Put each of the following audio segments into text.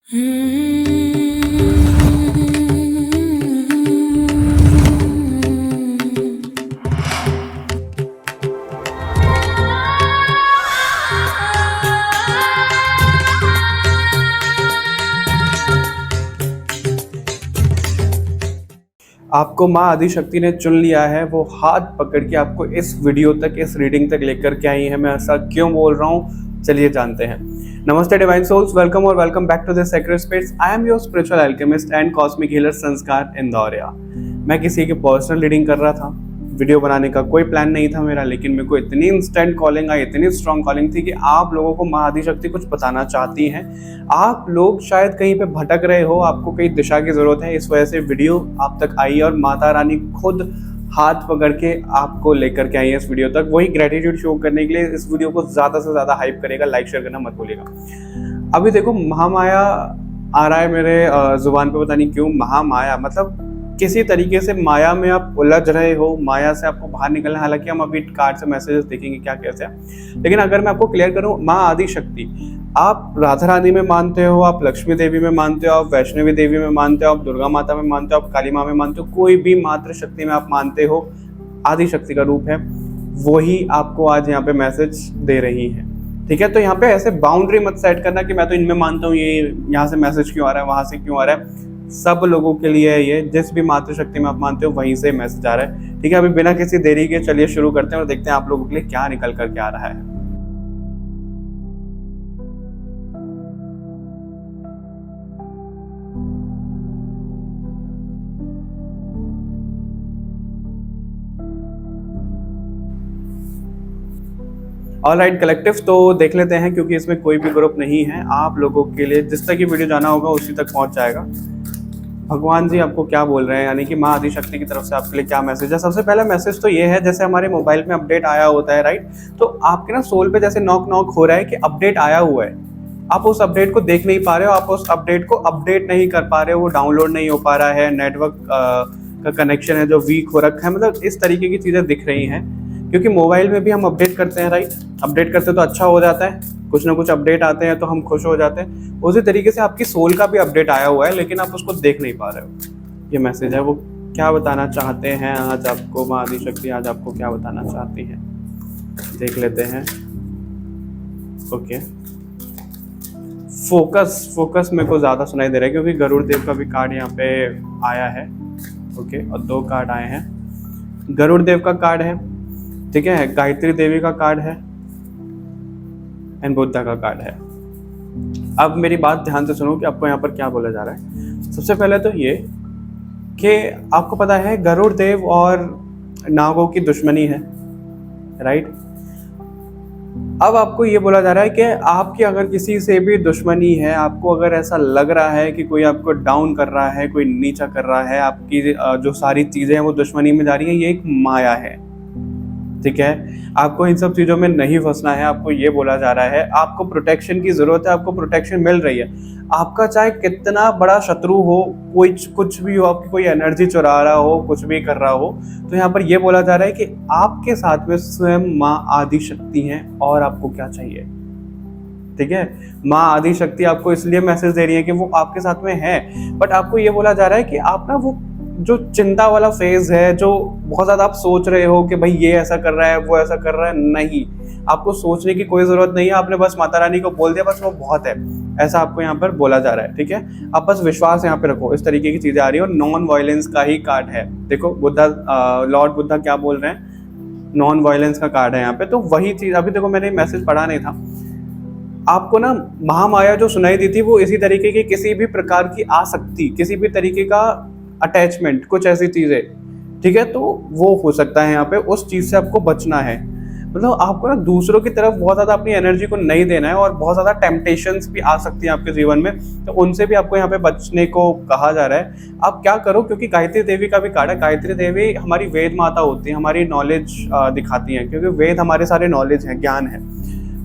आपको माँ आदिशक्ति ने चुन लिया है। वो हाथ पकड़ के आपको इस वीडियो तक, इस रीडिंग तक लेकर के आई है। मैं ऐसा क्यों बोल रहा हूँ, चलिए जानते हैं। नमस्ते डिवाइन सोल्स, वेलकम और welcome back to this sacred space. I am your spiritual alchemist and cosmic healer Sanskar Indoria. मैं किसी की पर्सनल रीडिंग कर रहा था। वीडियो बनाने का कोई प्लान नहीं था मेरा, लेकिन मेरे को इतनी इंस्टेंट कॉलिंग आई, इतनी स्ट्रॉन्ग कॉलिंग थी कि आप लोगों को माँ आदिशक्ति कुछ बताना चाहती हैं। आप लोग शायद कहीं पे भटक रहे हो, आपको कहीं दिशा की जरूरत है, इस वजह से वीडियो आप तक आई और माता रानी खुद हाथ पकड़ के आपको लेकर के आई है इस वीडियो तक। वही ग्रेटिट्यूड शो करने के लिए इस वीडियो को ज़्यादा से ज़्यादा हाइप करेगा। लाइक शेयर करना मत भूलिएगा। अभी देखो, महामाया आ रहा है मेरे जुबान पे, पता नहीं क्यों। महामाया मतलब किसी तरीके से माया में आप उलझ रहे हो, माया से आपको बाहर निकलना है। हालांकि हम अभी कार्ड से मैसेजेस देखेंगे क्या कैसे है, लेकिन अगर मैं आपको क्लियर करूं, माँ आदिशक्ति, आप राधा रानी में मानते हो, आप लक्ष्मी देवी में मानते हो, आप वैष्णवी देवी में मानते हो, आप दुर्गा माता में मानते हो, आप काली माँ में मानते हो, कोई भी मातृ शक्ति में आप मानते हो, आदिशक्ति का रूप है, वही आपको आज यहाँ पे मैसेज दे रही है। ठीक है, तो यहाँ पे ऐसे बाउंड्री मत सेट करना कि मैं तो इनमें मानता हूँ, ये यहाँ से मैसेज क्यों आ रहा है, वहां से क्यों आ रहा है। सब लोगों के लिए है ये, जिस भी मातृशक्ति में आप मानते हो वहीं से मैसेज आ रहा है। ठीक है, अभी बिना किसी देरी के चलिए शुरू करते हैं और देखते हैं आप लोगों के लिए क्या निकल करके आ रहा है। ऑलराइट कलेक्टिव, तो देख लेते हैं, क्योंकि इसमें कोई भी ग्रुप नहीं है। आप लोगों के लिए जिस तक की वीडियो जाना होगा उसी तक पहुंच जाएगा। भगवान जी आपको क्या बोल रहे हैं, यानी कि माँ आदिशक्ति की तरफ से आपके लिए क्या मैसेज है। सबसे पहला मैसेज तो ये है, जैसे हमारे मोबाइल में अपडेट आया होता है, राइट, तो आपके ना सोल पे जैसे नॉक नॉक हो रहा है कि अपडेट आया हुआ है। आप उस अपडेट को देख नहीं पा रहे हो, आप उस अपडेट को अपडेट नहीं कर पा रहे हो, वो डाउनलोड नहीं हो पा रहा है, नेटवर्क का कनेक्शन है जो वीक हो रखा है, मतलब इस तरीके की चीज़ें दिख रही हैं। क्योंकि मोबाइल में भी हम अपडेट करते हैं, राइट, अपडेट करते तो अच्छा हो जाता है, कुछ ना कुछ अपडेट आते हैं तो हम खुश हो जाते हैं। उसी तरीके से आपकी सोल का भी अपडेट आया हुआ है, लेकिन आप उसको देख नहीं पा रहे हो। ये मैसेज है, वो क्या बताना चाहते हैं आज आपको माँ आदिशक्ति, आज आपको क्या बताना चाहती है, देख लेते हैं। ओके, फोकस मेरे को ज़्यादा सुनाई दे रहा है, क्योंकि गरुड़ देव का भी कार्ड यहाँ पे आया है। ओके, और दो कार्ड आए हैं। गरुड़ देव का कार्ड है, ठीक है, गायत्री देवी का कार्ड है एंड बुद्धा का कार्ड है। अब मेरी बात ध्यान से सुनो कि आपको यहाँ पर क्या बोला जा रहा है। सबसे पहले तो ये कि आपको पता है गरुड़ देव और नागों की दुश्मनी है, राइट। अब आपको ये बोला जा रहा है कि आपकी अगर किसी से भी दुश्मनी है, आपको अगर ऐसा लग रहा है कि कोई आपको डाउन कर रहा है, कोई नीचा कर रहा है, आपकी जो सारी चीज़ें हैं वो दुश्मनी में जा रही हैं, ये एक माया है। ठीक है, आपको इन सब चीज़ों में नहीं फंसना है। आपको ये बोला जा रहा है, आपको प्रोटेक्शन की ज़रूरत है, आपको प्रोटेक्शन मिल रही है। आपका चाहे कितना बड़ा शत्रु हो, कोई कुछ भी हो, आपकी कोई एनर्जी चुरा रहा हो, कुछ भी कर रहा हो, तो यहाँ पर ये बोला जा रहा है कि आपके साथ में स्वयं माँ आदिशक्ति हैं और आपको क्या चाहिए। ठीक है, माँ आदिशक्ति आपको इसलिए मैसेज दे रही है कि वो आपके साथ में है, बट आपको ये बोला जा रहा है कि आप ना वो जो चिंता वाला फेज है, जो बहुत ज़्यादा आप सोच रहे हो कि भाई ये ऐसा कर रहा है, वो ऐसा कर रहा है, नहीं, आपको सोचने की कोई ज़रूरत नहीं है। आपने बस माता रानी को बोल दिया, बस वो बहुत है, ऐसा आपको यहाँ पर बोला जा रहा है। ठीक है, आप बस विश्वास यहाँ पे रखो। इस तरीके की चीज़ें आ रही है और नॉन वायलेंस का ही कार्ड है। देखो बुद्धा, लॉर्ड बुद्धा क्या बोल रहे हैं, नॉन वायलेंस का कार्ड है यहाँ पे। तो वही चीज़, अभी देखो मैंने मैसेज पढ़ा नहीं था आपको ना, महामाया जो सुनाई दी थी वो इसी तरीके की किसी भी प्रकार की आसक्ति, किसी भी तरीके का अटैचमेंट, कुछ ऐसी चीज़ें, ठीक है, तो वो हो सकता है यहाँ पे। उस चीज़ से आपको बचना है, मतलब आपको ना दूसरों की तरफ बहुत ज़्यादा अपनी एनर्जी को नहीं देना है, और बहुत ज़्यादा टेम्पटेशंस भी आ सकती हैं आपके जीवन में, तो उनसे भी आपको यहाँ पे बचने को कहा जा रहा है। आप क्या करो, क्योंकि गायत्री देवी का भी कार्ड है। गायत्री देवी हमारी वेद माता होती है, हमारी नॉलेज दिखाती हैं, क्योंकि वेद हमारे सारे नॉलेज है, ज्ञान है।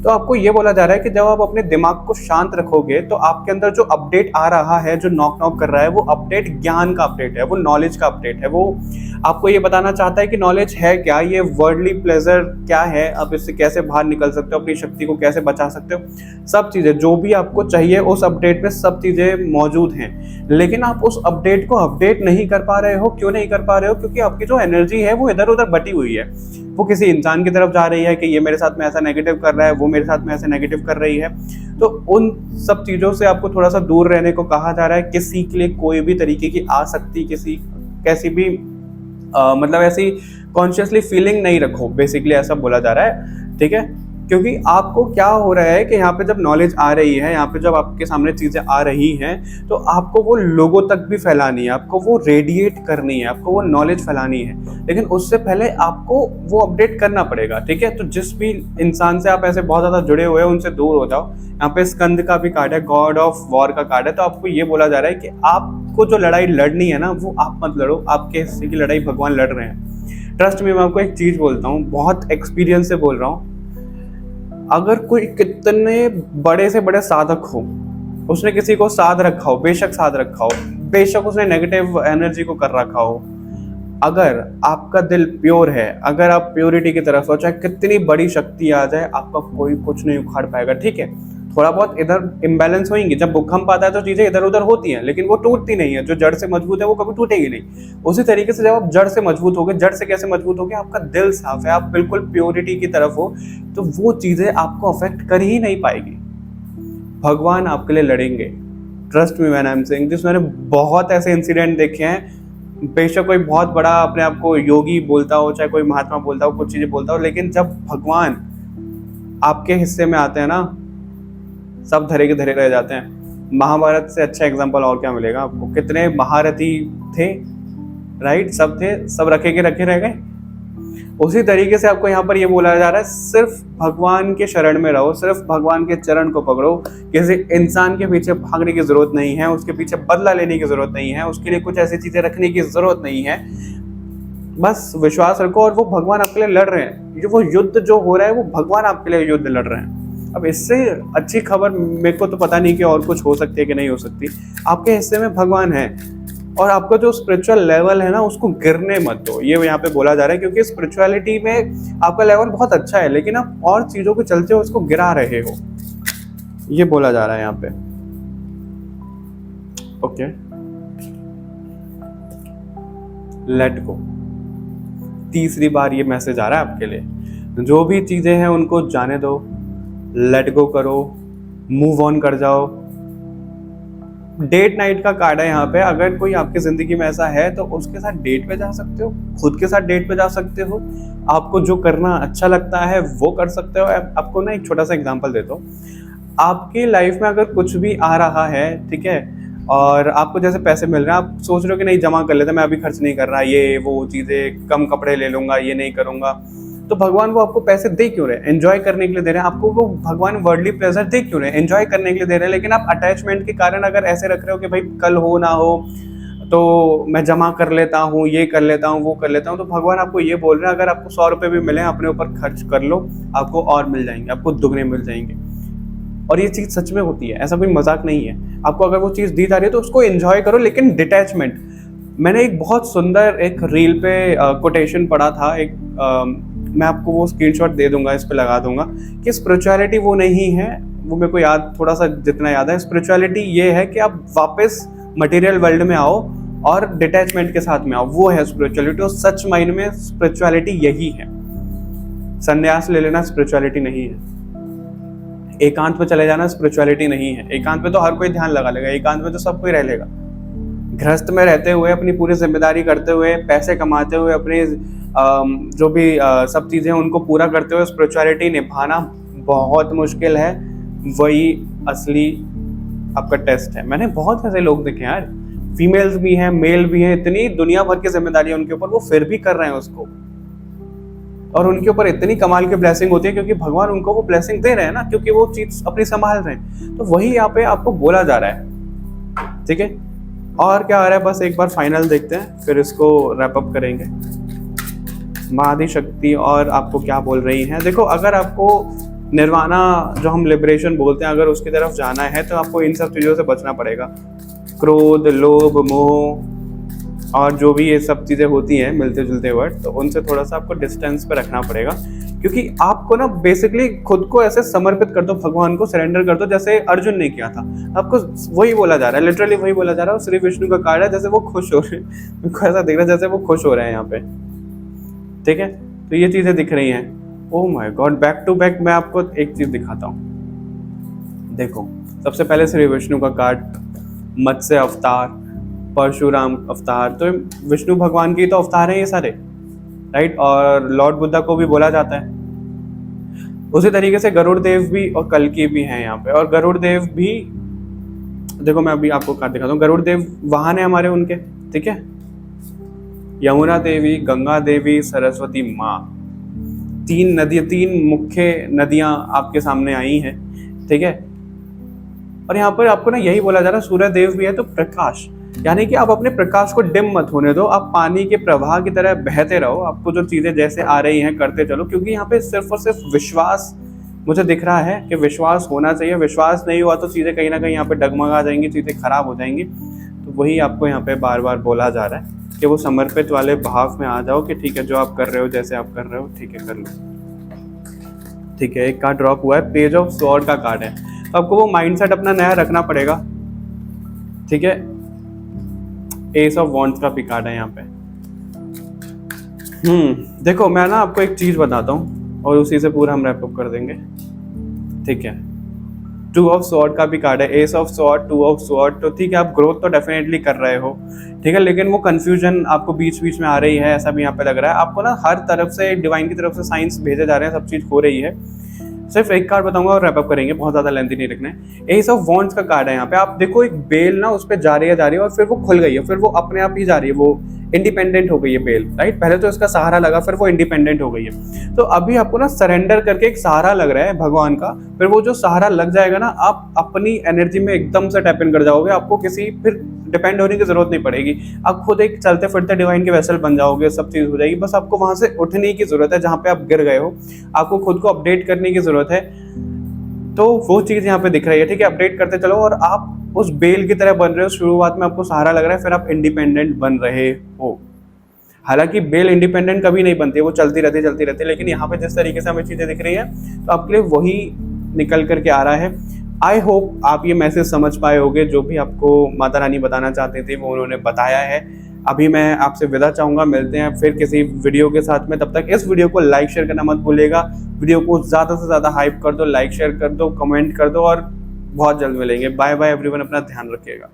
तो आपको ये बोला जा रहा है कि जब आप अपने दिमाग को शांत रखोगे तो आपके अंदर जो अपडेट आ रहा है, जो नॉक नॉक कर रहा है, वो अपडेट ज्ञान का अपडेट है, वो नॉलेज का अपडेट है। वो आपको ये बताना चाहता है कि नॉलेज है क्या, ये वर्ल्डली प्लेजर क्या है, आप इससे कैसे बाहर निकल सकते हो, अपनी शक्ति को कैसे बचा सकते हो, सब चीज़ें जो भी आपको चाहिए उस अपडेट में सब चीज़ें मौजूद हैं। लेकिन आप उस अपडेट को अपडेट नहीं कर पा रहे हो। क्यों नहीं कर पा रहे हो? क्योंकि आपकी जो एनर्जी है वो इधर उधर बटी हुई है। वो किसी इंसान की तरफ जा रही है कि ये मेरे साथ में ऐसा नेगेटिव कर रहा है, वो मेरे साथ में ऐसे नेगेटिव कर रही है। तो उन सब चीज़ों से आपको थोड़ा सा दूर रहने को कहा जा रहा है। किसी के लिए कोई भी तरीके की आसक्ति, किसी कैसी भी मतलब ऐसी कॉन्शियसली फीलिंग नहीं रखो, बेसिकली ऐसा बोला जा रहा है। ठीक है, क्योंकि आपको क्या हो रहा है कि यहाँ पे जब नॉलेज आ रही है, यहाँ पे जब आपके सामने चीज़ें आ रही हैं, तो आपको वो लोगों तक भी फैलानी है, आपको वो रेडिएट करनी है, आपको वो नॉलेज फैलानी है। लेकिन उससे पहले आपको वो अपडेट करना पड़ेगा। ठीक है, तो जिस भी इंसान से आप ऐसे बहुत ज़्यादा जुड़े हुए हैं उनसे दूर हो जाओ। यहाँ पे स्कंद का भी कार्ड है, गॉड ऑफ वॉर का कार्ड है। तो आपको ये बोला जा रहा है कि आपको जो लड़ाई लड़नी है ना, वो आप मत लड़ो, आपके हिस्से की लड़ाई भगवान लड़ रहे हैं। ट्रस्ट में, मैं आपको एक चीज़ बोलता हूँ, बहुत एक्सपीरियंस से बोल रहा हूँ। अगर कोई कितने बड़े से बड़े साधक हो, उसने किसी को साध रखा हो, बेशक साध रखा हो, बेशक उसने नेगेटिव एनर्जी को कर रखा हो, अगर आपका दिल प्योर है, अगर आप प्योरिटी की तरफ हो, चाहे कितनी बड़ी शक्ति आ जाए, आपका कोई कुछ नहीं उखाड़ पाएगा। ठीक है, थोड़ा बहुत इधर इम्बैलेंस होंगी, जब भूकंप आता है तो चीज़ें इधर उधर होती हैं, लेकिन वो टूटती नहीं है। जो जड़ से मजबूत है वो कभी टूटेगी नहीं। उसी तरीके से जब आप जड़ से मजबूत होगे, जड़ से कैसे मजबूत होगे? आपका दिल साफ है, आप बिल्कुल प्योरिटी की तरफ हो, तो वो चीज़ें आपको अफेक्ट कर ही नहीं पाएगी। भगवान आपके लिए लड़ेंगे। Trust me when I am saying this. मैंने बहुत ऐसे इंसिडेंट देखे हैं। बेशक कोई बहुत बड़ा अपने आप को योगी बोलता हो, चाहे कोई महात्मा बोलता हो, कुछ चीज़ें बोलता हो, लेकिन जब भगवान आपके हिस्से में आते हैं ना, सब धरे के धरे रह जाते हैं। महाभारत से अच्छा एग्जाम्पल और क्या मिलेगा आपको? कितने महारथी थे, राइट? सब थे, सब रखे के रखे रह गए। उसी तरीके से आपको यहाँ पर ये बोला जा रहा है, सिर्फ भगवान के शरण में रहो, सिर्फ भगवान के चरण को पकड़ो। किसी इंसान के पीछे भागने की जरूरत नहीं है, उसके पीछे बदला लेने की जरूरत नहीं है, उसके लिए कुछ ऐसी चीजें रखने की जरूरत नहीं है। बस विश्वास रखो और वो भगवान आपके लिए लड़ रहे हैं। वो युद्ध जो हो रहा है वो भगवान आपके लिए युद्ध लड़ रहे हैं। अब इससे अच्छी खबर मेरे को तो पता नहीं कि और कुछ हो सकती है कि नहीं हो सकती। आपके हिस्से में भगवान है और आपका जो स्पिरिचुअल लेवल है ना, उसको गिरने मत दो। ये यहाँ पे बोला जा रहा है, क्योंकि स्पिरिचुअलिटी में आपका लेवल बहुत अच्छा है, लेकिन आप और चीजों के चलते हो उसको गिरा रहे हो, ये बोला जा रहा है यहाँ पे। Okay, let go. तीसरी बार ये मैसेज आ रहा है आपके लिए। जो भी चीजें हैं उनको जाने दो, लेट गो करो, मूव ऑन कर जाओ। डेट नाइट का कार्ड है यहाँ पे। अगर कोई आपकी जिंदगी में ऐसा है तो उसके साथ डेट पे जा सकते हो, खुद के साथ डेट पे जा सकते हो। आपको जो करना अच्छा लगता है वो कर सकते हो। आपको ना एक छोटा सा एग्जांपल देता हूँ। आपकी लाइफ में अगर कुछ भी आ रहा है, ठीक है, और आपको जैसे पैसे मिल रहे हैं, आप सोच रहे हो कि नहीं जमा कर लेते, मैं अभी खर्च नहीं कर रहा, ये वो चीज़ें, कम कपड़े ले लूंगा, ये नहीं करूंगा, तो भगवान वो आपको पैसे दे क्यों रहे? एंजॉय करने के लिए दे रहे हैं आपको। वो भगवान वर्ल्डली प्लेजर दे क्यों रहे? एंजॉय करने के लिए दे रहे हैं। लेकिन आप अटैचमेंट के कारण अगर ऐसे रख रहे हो कि भाई कल हो ना हो तो मैं जमा कर लेता हूँ, ये कर लेता हूँ, वो कर लेता हूँ, तो भगवान आपको ये बोल रहे हैं, अगर आपको 100 रुपये भी मिले अपने ऊपर खर्च कर लो, आपको और मिल जाएंगे, आपको दुगने मिल जाएंगे। और ये चीज़ सच में होती है, ऐसा कोई मजाक नहीं है। आपको अगर वो चीज़ दी जा रही है तो उसको एंजॉय करो, लेकिन डिटैचमेंट। मैंने एक बहुत सुंदर एक रील पे कोटेशन पढ़ा था, एक मैं आपको वो स्क्रीनशॉट दे दूंगा, इस पे लगा दूंगा, कि स्पिरिचुअलिटी वो नहीं है, वो मेरे को याद, थोड़ा सा जितना याद है, स्पिरिचुअलिटी ये है कि आप वापस मटेरियल वर्ल्ड में आओ और डिटैचमेंट के साथ में आओ, वो है स्पिरिचुअलिटी। और सच मायने में स्पिरिचुअलिटी यही है। संन्यास ले लेना स्पिरिचुअलिटी नहीं है। एकांत पे चले जाना स्पिरिचुअलिटी नहीं है। एकांत पे तो हर कोई ध्यान लगा लेगा, एकांत में तो सब कोई रह लेगा। गृहस्थ में रहते हुए, अपनी पूरी जिम्मेदारी करते हुए, पैसे कमाते हुए, अपने जो भी सब चीज़ें उनको पूरा करते हुए स्पिरिचुअलिटी निभाना बहुत मुश्किल है। वही असली आपका टेस्ट है। मैंने बहुत ऐसे लोग देखे यार, फीमेल्स भी हैं, मेल भी हैं, इतनी दुनिया भर की जिम्मेदारी उनके ऊपर, वो फिर भी कर रहे हैं उसको, और उनके ऊपर इतनी कमाल की ब्लेसिंग होती है, क्योंकि भगवान उनको वो ब्लेसिंग दे रहे हैं ना, क्योंकि वो चीज़ अपनी संभाल रहे हैं। तो वही यहाँ पे आपको बोला जा रहा है, ठीक है। और क्या आ रहा है, बस एक बार फाइनल देखते हैं, फिर इसको रैप अप करेंगे। महाआदि शक्ति और आपको क्या बोल रही हैं। देखो, अगर आपको निर्वाणा जो हम लिबरेशन बोलते हैं, अगर उसकी तरफ जाना है तो आपको इन सब चीज़ों से बचना पड़ेगा। क्रोध, लोभ, मोह और जो भी ये सब चीज़ें होती हैं मिलते जुलते वर्ड, तो उनसे थोड़ा सा आपको डिस्टेंस पे रखना पड़ेगा, क्योंकि आपको ना बेसिकली खुद को ऐसे समर्पित कर दो भगवान को, सरेंडर कर दो, जैसे अर्जुन ने किया था। आपको वही बोला जा रहा है, लिटरली वही बोला जा रहा है। श्री विष्णु का कार्ड है, जैसे वो खुश हो रहे हैं, मेरे को ऐसा दिख रहा है जैसे वो खुश हो रहे हैं यहाँ पे, ठीक है। तो ये चीज़ें दिख रही हैं। Oh my God, back to back मैं आपको एक चीज़ दिखाता हूँ। देखो, सबसे पहले श्री विष्णु का कार्ड, मत्स्य अवतार, परशुराम अवतार, तो विष्णु भगवान के तो अवतार हैं ये सारे, राइट। और लॉर्ड बुद्धा को भी बोला जाता है। उसी तरीके से गरुड़ देव भी और कल्कि भी हैं यहाँ पे। और गरुड़ देव भी, देखो मैं अभी आपको कार्ड दिखाता हूँ। गरुड़ देव वाहन है हमारे उनके, ठीक है। यमुना देवी, गंगा देवी, सरस्वती माँ, तीन मुख्य नदियां आपके सामने आई हैं, ठीक है। और यहाँ पर आपको ना यही बोला जा रहा है, सूर्य देव भी है तो प्रकाश, यानी कि आप अपने प्रकाश को डिम मत होने दो, आप पानी के प्रवाह की तरह बहते रहो। आपको जो चीजें जैसे आ रही हैं करते चलो, क्योंकि यहाँ पे सिर्फ और सिर्फ विश्वास मुझे दिख रहा है कि विश्वास होना चाहिए। विश्वास नहीं हुआ तो चीजें कहीं ना कहीं यहाँ पे डगमगा जाएंगी, चीजें खराब हो जाएंगी। तो वही आपको यहाँ पे बार बार बोला जा रहा है कि वो समर्पित वाले भाव में आ जाओ कि ठीक है, जो आप कर रहे हो, जैसे आप कर रहे हो, ठीक है, कर लो, ठीक है। एक कार्ड ड्रॉप हुआ है, पेज ऑफ स्वॉर्ड का कार्ड है। तो आपको वो माइंडसेट अपना नया रखना पड़ेगा, ठीक है। एस ऑफ वॉन्ड्स का भी कार्ड है यहाँ पे। देखो मैं ना आपको एक चीज बताता हूँ और उसी से पूरा हम रैप अप कर देंगे, ठीक है। टू ऑफ स्वॉर्ड का भी कार्ड है, S of sword, two of sword. तो ठीक है, आप ग्रोथ तो डेफिनेटली कर रहे हो, ठीक है, लेकिन वो कंफ्यूजन आपको बीच बीच में आ रही है, ऐसा भी यहाँ पे लग रहा है। आपको ना हर तरफ से, डिवाइन की तरफ से साइंस भेजे जा रहे हैं, सब चीज हो रही है। सिर्फ एक कार्ड बताऊंगा और रैप अप करेंगे, बहुत ज्यादा लेंथी नहीं रखना है। एस ऑफ वॉन्ड्स का कार्ड है यहाँ पे। आप देखो एक बेल ना उस पर जा रही है और फिर वो खुल गई है, फिर वो अपने आप ही जा रही है, वो इंडिपेंडेंट हो गई है बेल, राइट। पहले तो इसका सहारा लगा, फिर वो इंडिपेंडेंट हो गई है। तो अभी आपको ना सरेंडर करके एक सहारा लग रहा है भगवान का, फिर वो जो सहारा लग जाएगा ना, आप अपनी एनर्जी में एकदम से टैप इन कर जाओगे। आपको किसी फिर डिपेंड होने की जरूरत नहीं पड़ेगी, आप खुद एक चलते फिरते डिवाइन के वेसल बन जाओगे, सब चीज हो जाएगी। बस आपको वहां से उठने की जरूरत है, जहां पे आप गिर गए हो, आपको खुद को अपडेट करने की जरूरत है। तो वो चीज यहाँ पे दिख रही है, ठीक है। अपडेट करते चलो और आप उस बेल की तरह बन रहे हो। शुरुआत में आपको सहारा लग रहा है, फिर आप इंडिपेंडेंट बन रहे हो। हालांकि बेल इंडिपेंडेंट कभी नहीं बनती है, वो चलती रहती, लेकिन यहाँ पे जिस तरीके से हमें चीजें दिख रही है, तो आपके लिए वही निकल करके आ रहा है। आई होप आप ये मैसेज समझ पाए होगे, जो भी आपको माता रानी बताना चाहते थे वो उन्होंने बताया है। अभी मैं आपसे विदा चाहूंगा, मिलते हैं फिर किसी वीडियो के साथ में। तब तक इस वीडियो को लाइक शेयर करना मत भूलिएगा। वीडियो को ज़्यादा से ज़्यादा हाइप कर दो, लाइक शेयर कर दो, कमेंट कर दो, और बहुत जल्द मिलेंगे। बाय बाय एवरीवन, अपना ध्यान रखिएगा।